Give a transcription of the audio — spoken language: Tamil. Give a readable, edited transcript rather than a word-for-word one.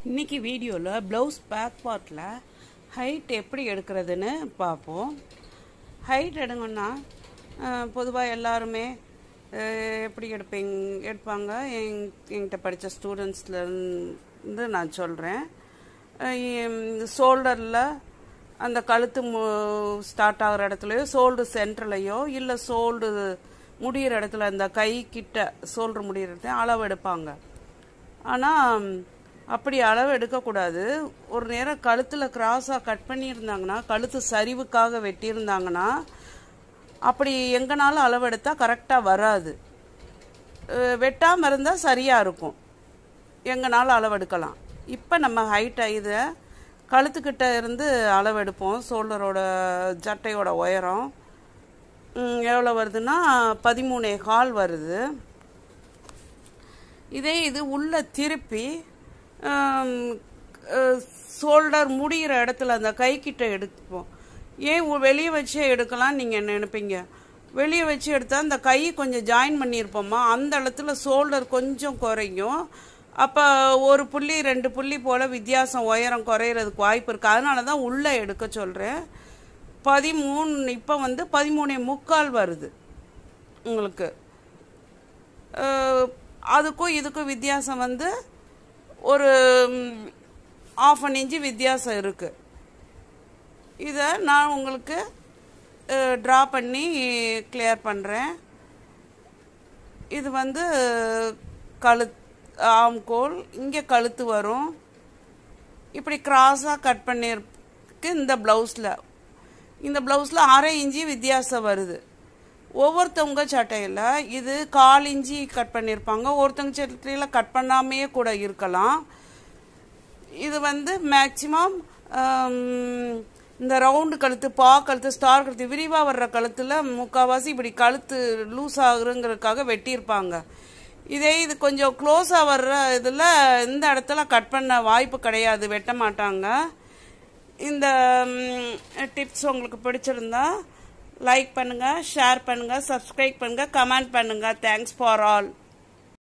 இன்னைக்கு வீடியோவில் ப்ளவுஸ் பேக் பார்ட்டில் ஹைட் எப்படி எடுக்கிறதுன்னு பார்ப்போம். ஹைட் எடுங்கன்னா பொதுவாக எல்லாருமே எப்படி எடுப்பாங்க. என்கிட்ட படித்த ஸ்டூடெண்ட்ஸ்லேருந்து நான் சொல்கிறேன். ஷோல்டரில் அந்த கழுத்து ஸ்டார்ட் ஆகிற இடத்துலையோ ஷோல்டு சென்டர்லையோ இல்லை ஷோல்டு முடிகிற இடத்துல அந்த கை கிட்ட ஷோல்டர் முடிகிற இடத்துல அளவு எடுப்பாங்க. ஆனால் அப்படி அளவு எடுக்கக்கூடாது. ஒரு நேரம் கழுத்தில் கிராஸாக கட் பண்ணியிருந்தாங்கன்னா, கழுத்து சரிவுக்காக வெட்டியிருந்தாங்கன்னா, அப்படி எங்கனாலும் அளவு எடுத்தால் கரெக்டாக வராது. வெட்டாமல் இருந்தால் சரியாக இருக்கும், எங்கனாலும் அளவு எடுக்கலாம். இப்போ நம்ம ஹைட்டை இதை கழுத்துக்கிட்ட இருந்து அளவு எடுப்போம். ஷோல்டரோட ஜட்டையோட உயரம் எவ்வளோ வருதுன்னா 13.25 வருது. இது உள்ளே திருப்பி ஷோல்டர் முடிகிற இடத்துல அந்த கை கிட்ட எடுப்போம். ஏன் வெளியே வச்சே எடுக்கலாம் நீங்கள் நினைப்பீங்க. வெளியே வச்சு எடுத்தால் அந்த கை கொஞ்சம் ஜாயின் பண்ணியிருப்போமா, அந்த இடத்துல ஷோல்டர் கொஞ்சம் குறையும். அப்போ 1 புள்ளி 2 புள்ளி போல் வித்தியாசம் உயரம் குறையிறதுக்கு வாய்ப்பு இருக்குது. அதனால தான் உள்ளே எடுக்க சொல்கிறேன். 13 இப்போ 13.25 வருது உங்களுக்கு. அதுக்கும் இதுக்கும் வித்தியாசம் ஒரு 1/2 இன்ச்சு வித்தியாசம் இருக்குது. இதை நான் உங்களுக்கு ட்ரா பண்ணி கிளியர் பண்ணுறேன். இது ஆம்கோல், இங்கே கழுத்து வரும். இப்படி கிராஸாக கட் பண்ணியிருக்கு. இந்த ப்ளவுஸில் 1/2 இன்ச்சு வித்தியாசம் வருது. ஒவ்வொருத்தவங்க சட்டையில் இது 1/4 இன்ச்சு கட் பண்ணியிருப்பாங்க. ஒருத்தவங்க சட்டையில் கட் பண்ணாமையே கூட இருக்கலாம். இது மேக்சிமம் இந்த ரவுண்டு கழுத்து, கழுத்து, ஸ்டார் கழுத்து, விரிவாக வர்ற கழுத்தில் முக்கால்வாசி இப்படி கழுத்து லூஸ் ஆகுறங்கிறதுக்காக வெட்டியிருப்பாங்க. இது கொஞ்சம் க்ளோஸாக வர்ற இதில் இந்த இடத்துல கட் பண்ண வாய்ப்பு கிடையாது, வெட்ட மாட்டாங்க. இந்த டிப்ஸ் உங்களுக்கு பிடிச்சிருந்தா லைக் பண்ணுங்கள், ஷேர் பண்ணுங்கள், சப்ஸ்கிரைப் பண்ணுங்கள், கமெண்ட் பண்ணுங்கள். Thanks for all.